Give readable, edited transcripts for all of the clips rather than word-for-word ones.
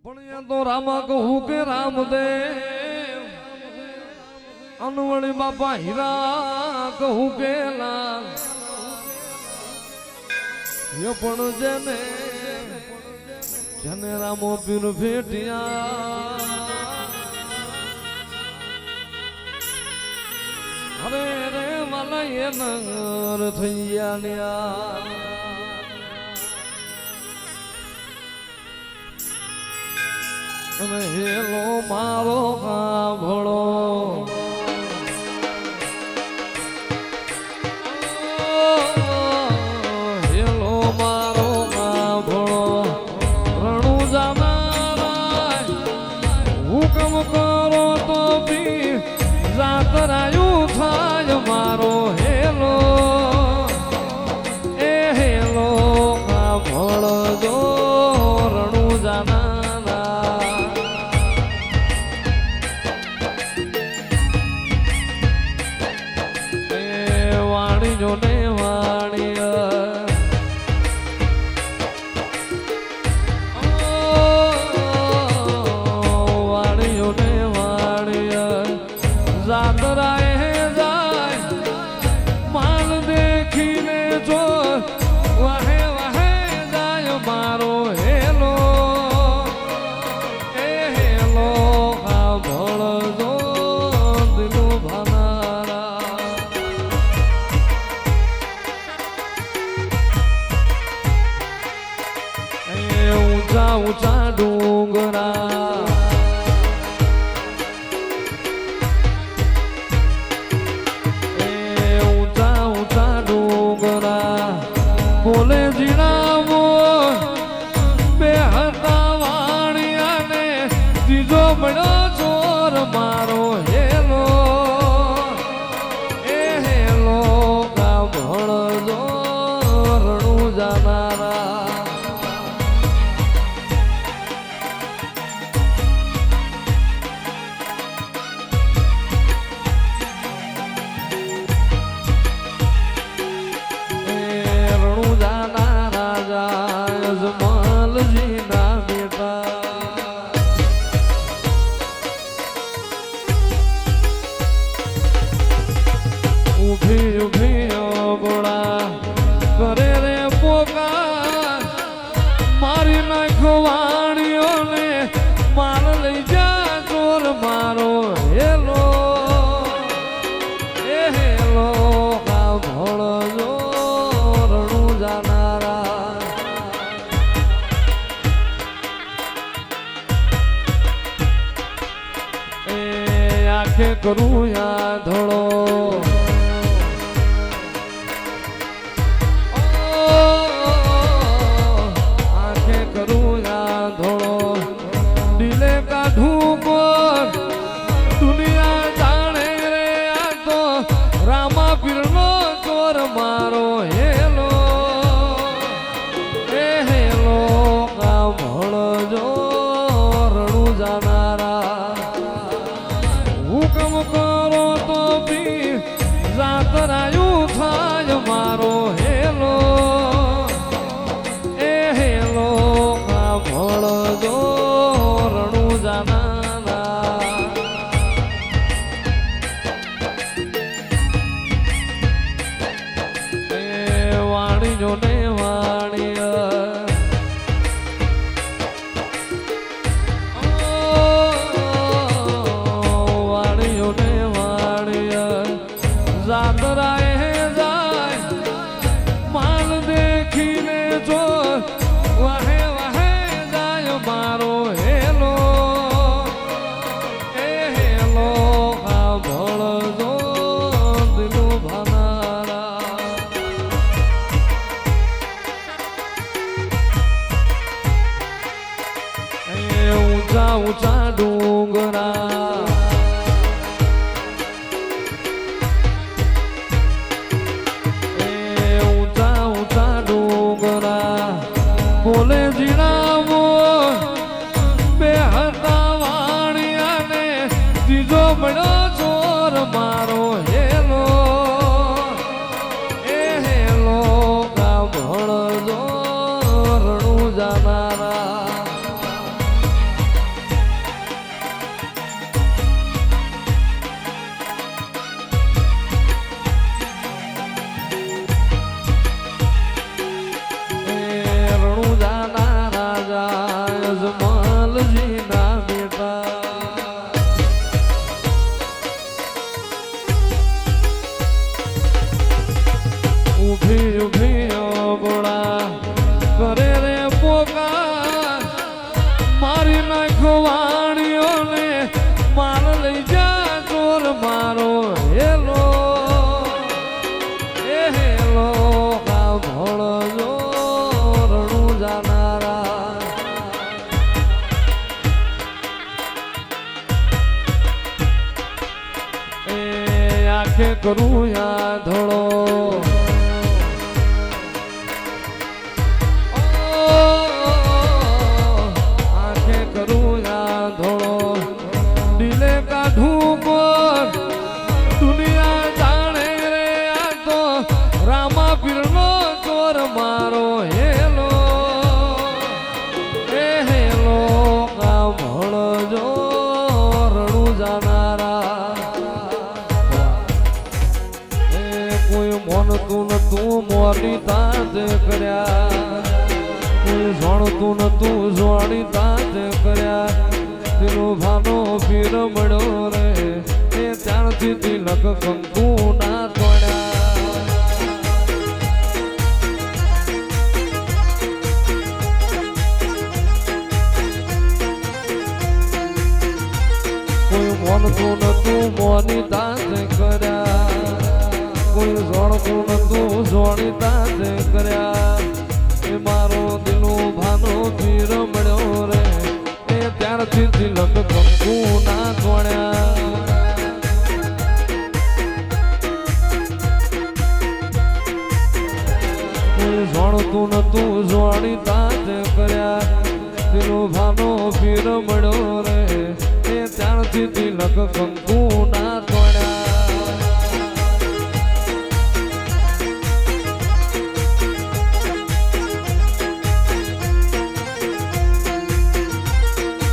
પણ તો રામા કહું કે રામદેવ અનવળી બાપા હીરા કહું કે લાલ એ પણ જેને રામો પીર ભેટિયા અરે રે માલા એ નગર થઈ ગયા અને હેલો મારો કાભળો હેલો મારો કાભળો રણું જાનારા હુકમ કરો તો બી જાતરાયું થાય મારો હેલો એ હેલો કાભળજો રણું જાના ને વાણિયા વાણિયો ને વાણિયા જાતરાએ જાય માલ દેખીને જો વાહે વાહે જાય મારો હેલો એ હેલો આ ભળજો દિલું ભાનારા ઊંચા ઊંચા ડુંગરા ઊંચા ઊંચા ડુંગરા બોલે જીણાવો બે હતા વાણિયા ને ત્રીજો મળ્યો ચોર મારો હેલો એ હેલો કા ભણજો રણું જાનારા ઉભી ઉભી ગોળા કરે રે પોકાર મારી નાખો વાણીઓને માર લઈ જા ચોર મારો હેલો એ હેલો કા ભળજો રણું જાનારા એ આંખે કરું યા ધડો દુનિયા જાણે રે આ તો રામા પીરનો ચોર મારો હેલો એ હેલો કા ભળજો રણું જાનારા હુકમ કરો તો બી જાતરાયું થાય મારો હેલો એ હેલો કા ભળજો રણું જાના વાણિયો ને વાણિયા વાણિયો ને વાણિયા જાતરાએ જાય માલ દેખીને જો વાહે વાહે જાય મારો હેલો એ હેલો આ ભળજો દિલું ભાનારા ઊંચા ઊંચા ડુંગરા ઊંચા ઊંચા ડુંગરા બોલે જીણાવો બે હતા વાણિયા ને ત્રીજો મળ્યો ચોર મારો હેલો એ હેલો કા ભળજો રણું જાનારા જમાલજી ના બેટા ઉભી ઉભી બોળા કરે રે પોકાર મારી નાખો વાણીઓને માર લઈ જા ચોર મારો હેલો એ હેલો કા ભળજો રણું જાનારા એ આંખે કરું યા ધોળો મારો હેલો એ હેલો કા ભળજો રણું જાનારા એ કોઈ મોનતું નતું મોની તાજ કર્યા કોઈ જોણતું નતું જોણી તાજ કર્યા તેનો ભાનો પીર મળ્યો રે એ ત્યારથી તિલક કંકુ ના તોડ્યા મોનતું નતું મોની તાજ કર્યા કોઈ જોણતું નતું જોણી તાજ કર્યા એ મારો દિલનો ભાનો પીર મળ્યો રે એ ત્યારથી તિલક કંકુ ના તોડ્યા કોઈ જોણતું નતું જોણી તાજ કર્યા દિલનો ભાનો પીર મળ્યો રે ત્યારથી તિલક કંકુ ના તોડ્યા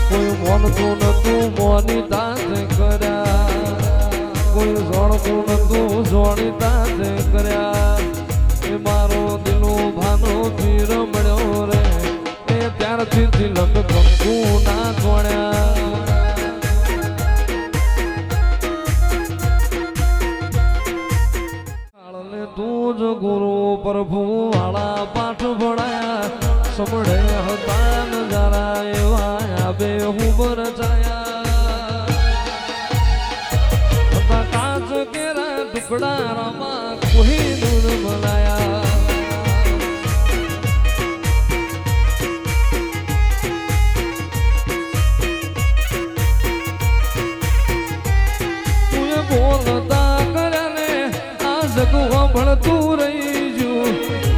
કોઈ મોનતું નતું મોની તાજ કર્યા કોઈ જોણતું નતું જોણી તાજ કર્યા એ મારો દિલનો ભાનો પીર મળ્યો રે એ ત્યારથી તિલક કંકુ ના તોડ્યા તુજ ગુરુ પ્રભુ વાળા પાઠ ભણાયા સમળે હતા નજારા એવા બે હુબર છાયા કાચ કેરા ટુકડા રામા કોઈ દૂર બનાયા બોલતા કર્યા આ જગવા ભળતું રહી ગયું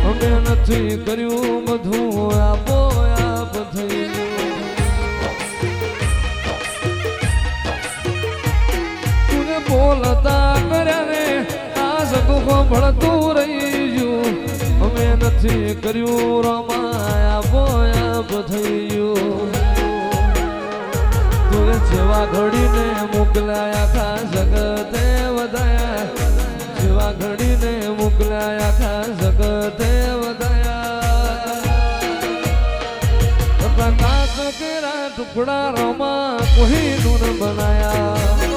અમે નથી કર્યું બધું આપો આપ થઈ તું બોલતા કર્યા ને આ જગવા ભળતું રહી ગયું અમે નથી કર્યું રમા આપો આપ થઈ ગયું તું જેવા ઘડીને મોકલાયા ખા જગતે વધાયા જેવા ઘડીને મોકલાયા ખા જગતે વધાયા કાચ કેરા ટુકડા રમા કોઈ નૂન બનાયા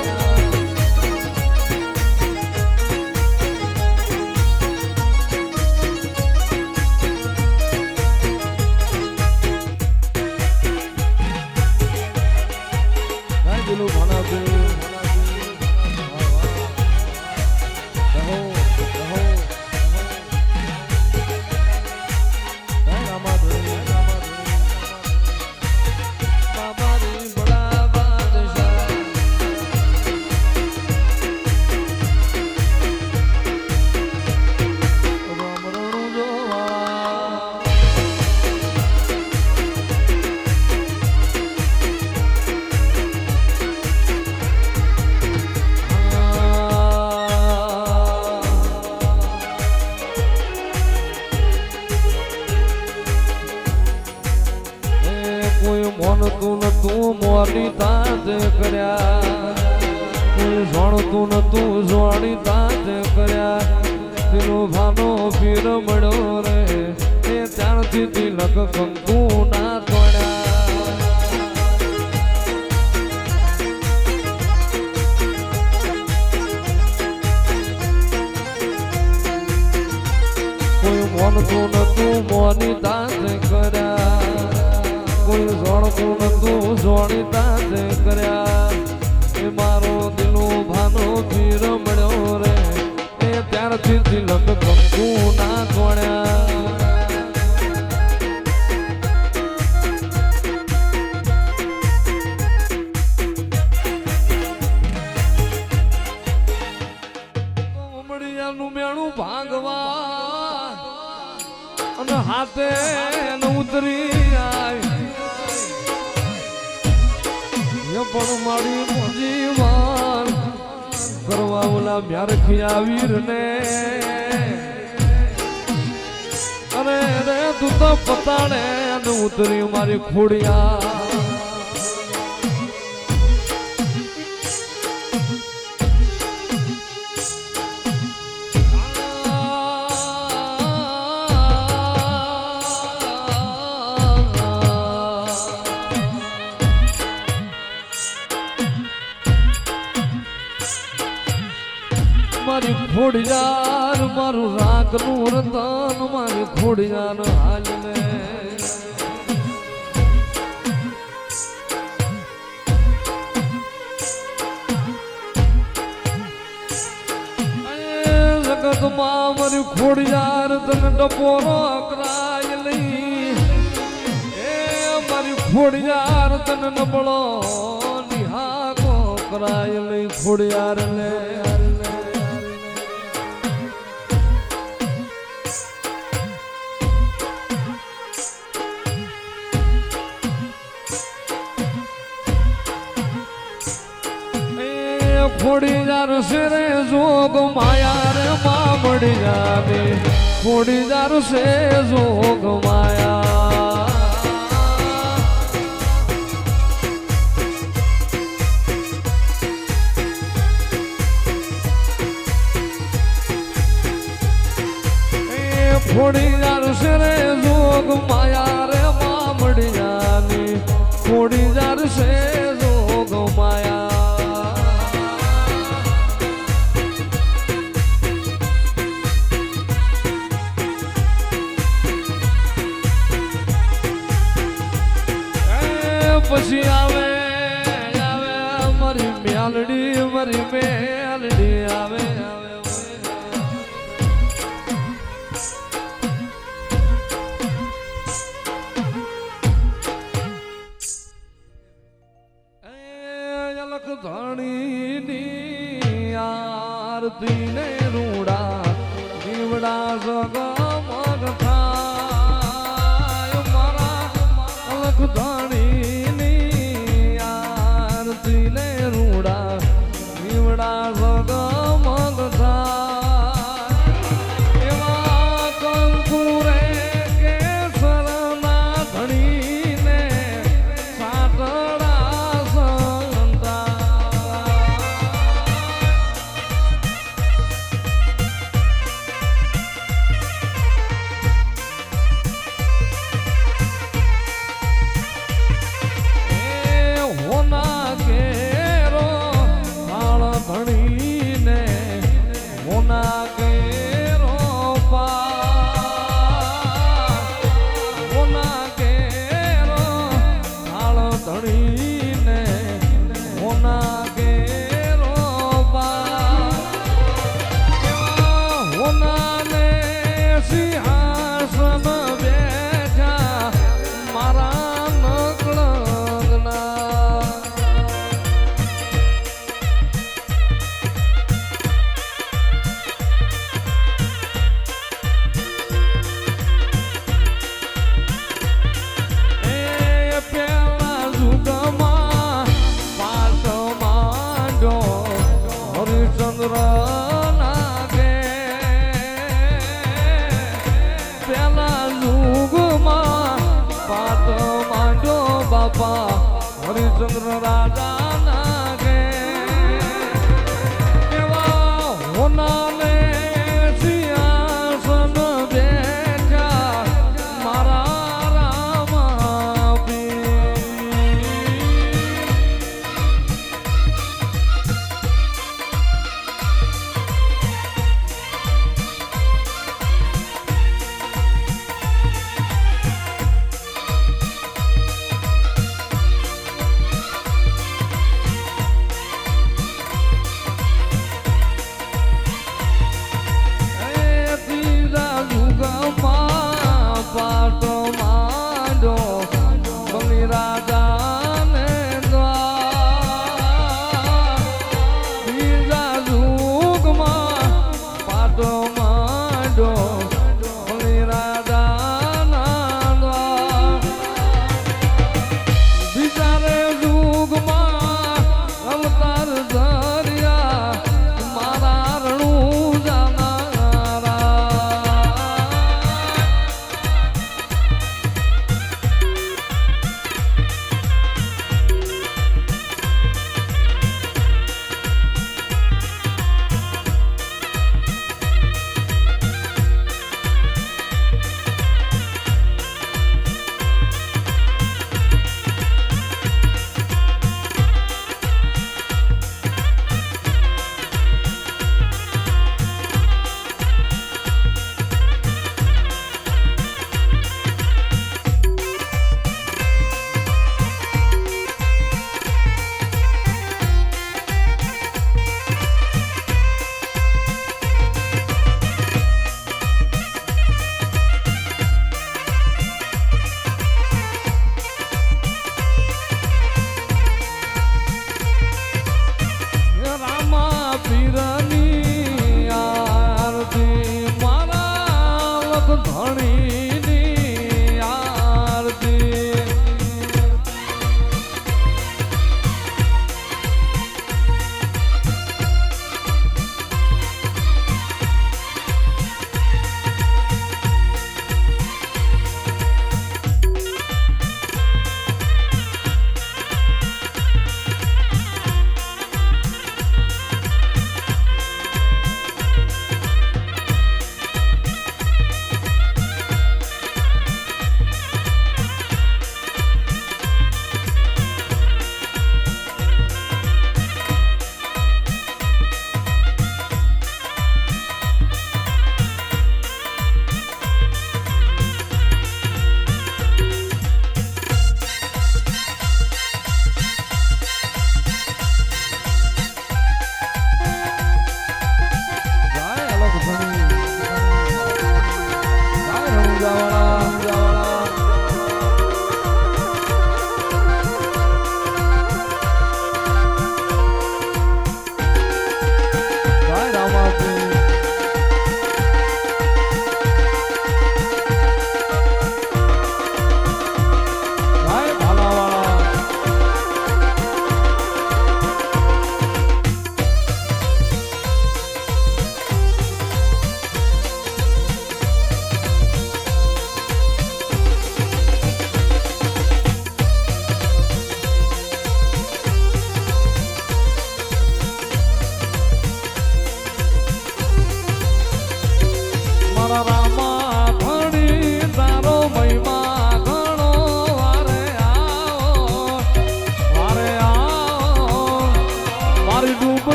મોનતું નતું મોની તાજ કર્યા કોઈ જોણતું નતું જોણી તાજ કર્યા તેનો ભાનો પીર મળ્યો રે એ ત્યારથી તિલક કંકુ ના તોડ્યા જોણીતા તે કર્યા એ મારો દિલો ભાનો પીર મળ્યો રે એ ત્યારથી તિલક કંકુ ના તોડ્યા નું મેણું ભાગવા અને હાથે ઉતરી આવી પણ મારી જીવન કરવા ઓલા મ્યારખિયા વીર ને અરે રે તું તો પતાડે અને ઉતરી મારી ખોડિયા મારી ખોડિયાર મારું રાગનું રતન મારી ખોડિયાર હાલને જગતમાં મારી ખોડિયાર તને ડપોરો કરાય લઈ એ મારી ખોડિયાર તને નબળો નિહાકો કરાય લઈ ખોડિયાર લે ખોડીદાર છે રે જોગ માયા રે મામડી જાને ખોડીદાર છે જોગ માયા ખોડીદાર છે રે જોગ માયા રે મામડી જાને ખોડીદાર છે જોગ માયા પછી આવે આવે મારી મેલડી આવે અલખ ધણીની આરતી ને રૂડા દીવડા જગમગ થાય મારા અલખ ધણી હરિચંદ્ર રાજા ના ગે એવા હોનાને સિંહાસન બેઠા મારા રામ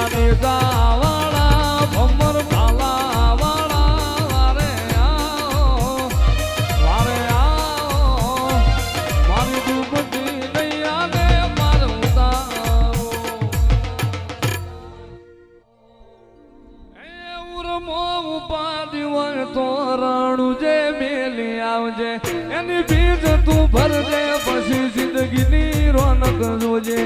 પાણી દાવાળા ભમર ભાલાવાળા વારે આવો મારી ડૂબતી નૈયાને મારું તારો એ ઉરમો ઉપાડી હોય તો રણું જે મેલી આવજે એની બીજ તું ભરજે પછી જિંદગીની રોનક જોજે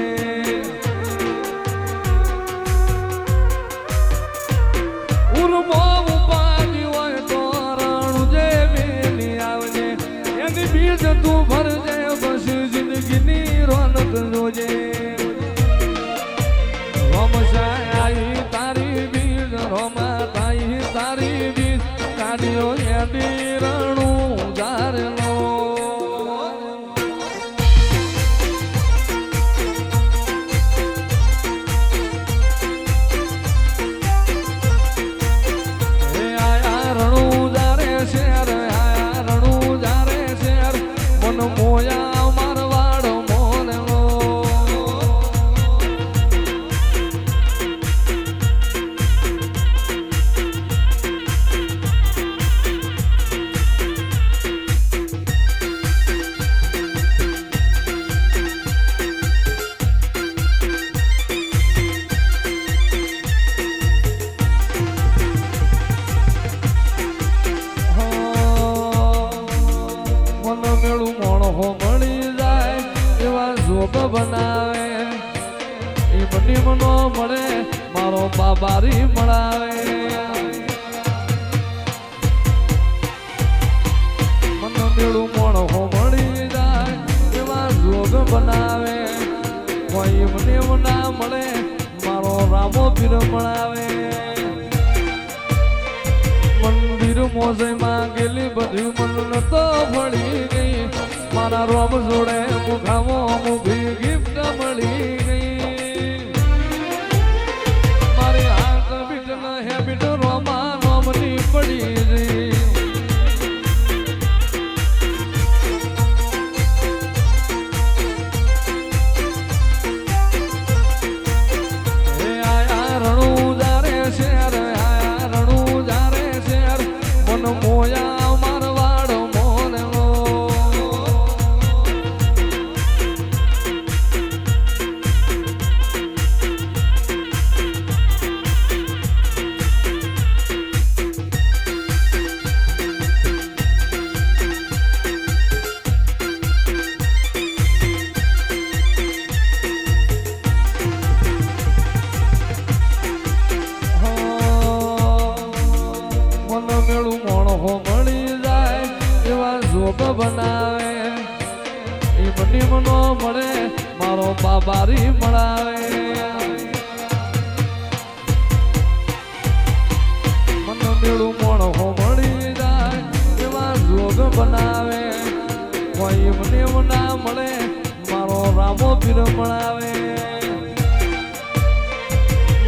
ઉરમો ઉપાડી હોય તો રણું જે મેલી આવજે એની બીજ તું ભરજે પછી જિંદગીની રોનક જોજે રોમશાઈ તારી બીજ રોમા તાઈ તારી બીજ કાઢ્યો એની રણું જારેલો મોયા મારવાડ મોરલો મેળું મોણો મળી જાય એવા જોગ બનાવે એ બની મનો મળે મારો બાબારી મળાવે મન મેળું મોણો મળી જાય એવા જોગ બનાવે કોઈ મને ના મળે મારો રામો પીર મળાવે મંદિર મોજે માં ગેલી બધી મન તો ભળી ગઈ મારા રોમ જોડે મુખામો મુભી ગિફ્ટ મળી ગઈ મારી હાથ બીટ ન હેબિટ રોમા નોમની પડી ગઈ મોયા મારવાડ મોરલો મેળું મોણો મળી જાય એવા જોગ બનાવે એ બની મનો મળે મારો બાબારી મળાવે મન મેળું મોણો મળી જાય એવા જોગ બનાવે કોઈ મને ના મળે મારો રામો પીર મળાવે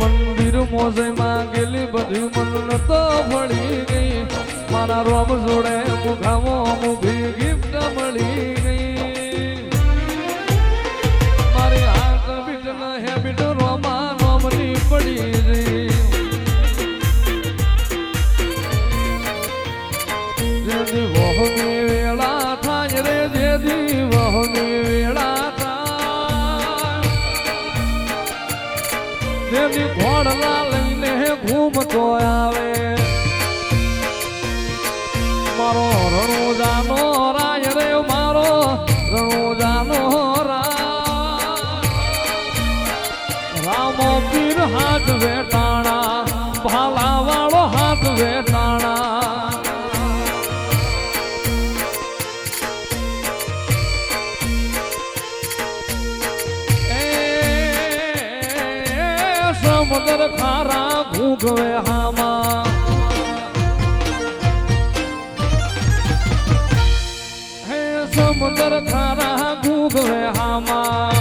મંદિર મોજે માં ગેલી બધી મન તો ભળી ગઈ મારા રોમ જોડે મુખામો મુભી ગિફ્ટ મળી ગઈ મારી હાથ બીટ ન હેબિટ રોમા નોમની પડી ગઈ જેદી વહની વેળા થાય રે જેદી વહની વેળા થાય જેદી ઘોડલા લઈને ઘૂમતો આવે મારો રણુજાનો રાય રે મારો રણુજાનો રામો પીર હાથ વેટાણા ભાલા વાળો હાથ વેટાણા સમુદ્ર ખારા ભૂગવે હામાં સમુદ્ર ખારા ભૂગવે હામાં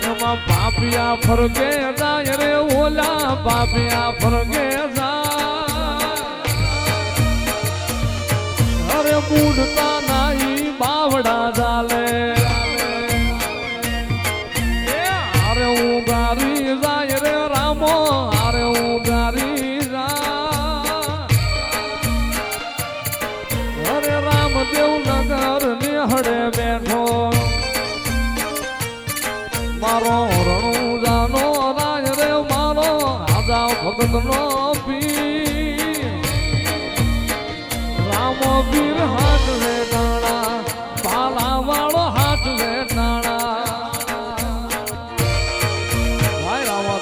એમાં પાપિયા ફરકે જાય રે ઓલા પાપિયા ફરકે જાય અરે મૂડતા નાઈ બાવડા ચાલે અરે ઉગારી દેવનગર નિહળે બેઠો મારો રણુજાનો રાજ રે મારો રાજા ભગત નો પીર રામ પીર હાથ રે ટાણા પાલા વાળો હાથ રે ટાણા ભાઈ રામા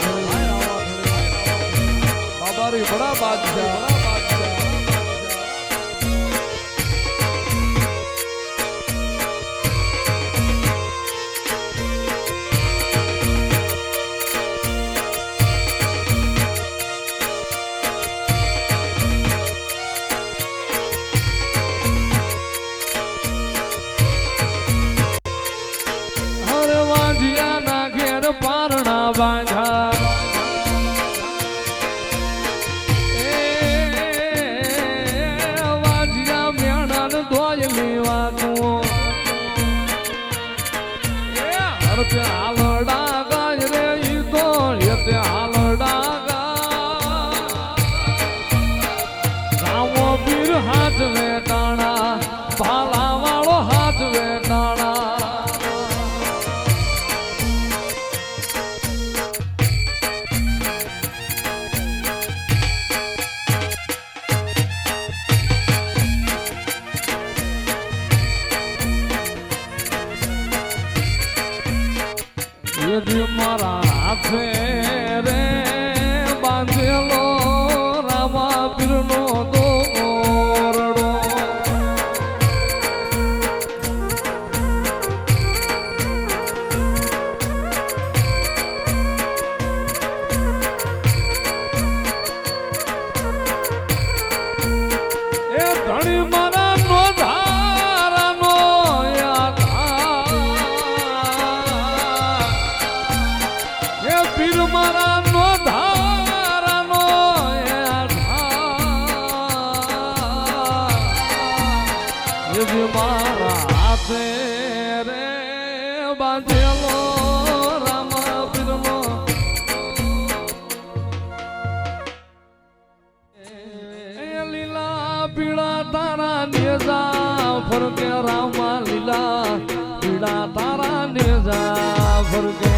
બાબારી બડા બાદશાહ પારણા બાંધા વાજિયા મેણન ધોય લેવાનું હરતે હાલડા ગાય રે ઈ તો યતે હાલડા ગા રામો પીર હાથ વેટાણા ભાલા વાળો હાથ વેટાણા યદી મારા હાથે રે બાંધેલો રામા પીરનો દોરડો એ ધણી મારા નો ધારાનો પીર મારા નો ધારાનો મારા હાથે રે બાંધેલો રામા પીરનો લીલા પીળા તારા નેજા ફરકે રામા લીલા પીળા તારા નેજા ફરકે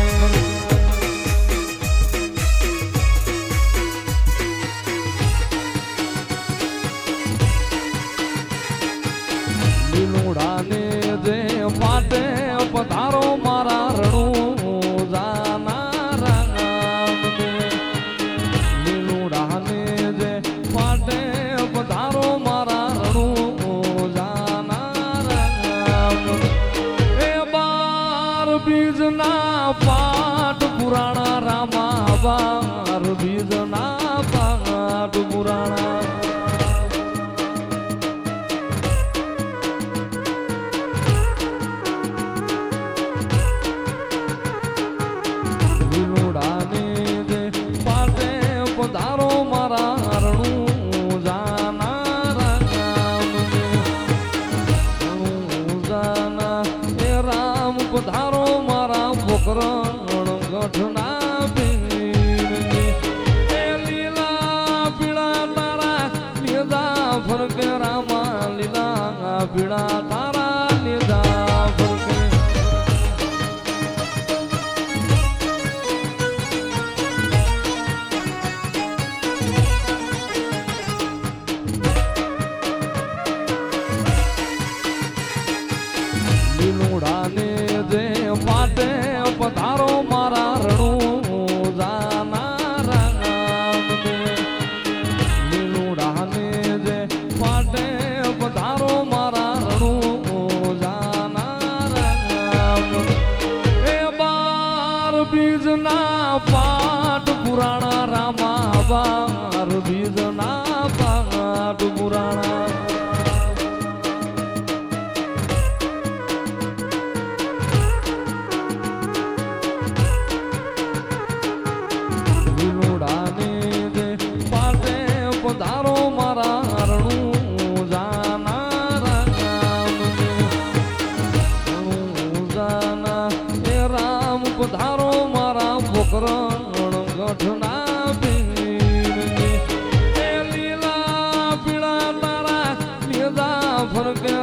લીલુડાને જે પાટે પધારો મારા રણુ જાના રામ લીલુડાને જે પાટે પધારો મારા રણુ જાના રામ એ બાર બીજના પાઠ પુરાણા રામા બાર બીજના પાઠ પુરાણા પધારો મારા રણુ જાના રામ રણુ જાના એ રામ પધારો મારા પોકરણ ગઢના પીર એ લીલા પીળા તારા નેજા ફરકે રામા લીલા પીળા તારા નેજા ફરકે લીલુડાને જે પાટે પધારો મારા રણુ જાના રામ લીલુડાને જે પાટે પધારો મારા રણુ જાના રામ એ બાર બીજના પાઠ પુરાણા રામા બાર બીજના પાઠ પુરાણા પધારો મારા રણુ જાના રામ રણુ જાના એ રામ પધારો મારા પોકરણ ગઢના પીર એ લીલા પીળા તારા નેજા ફરકે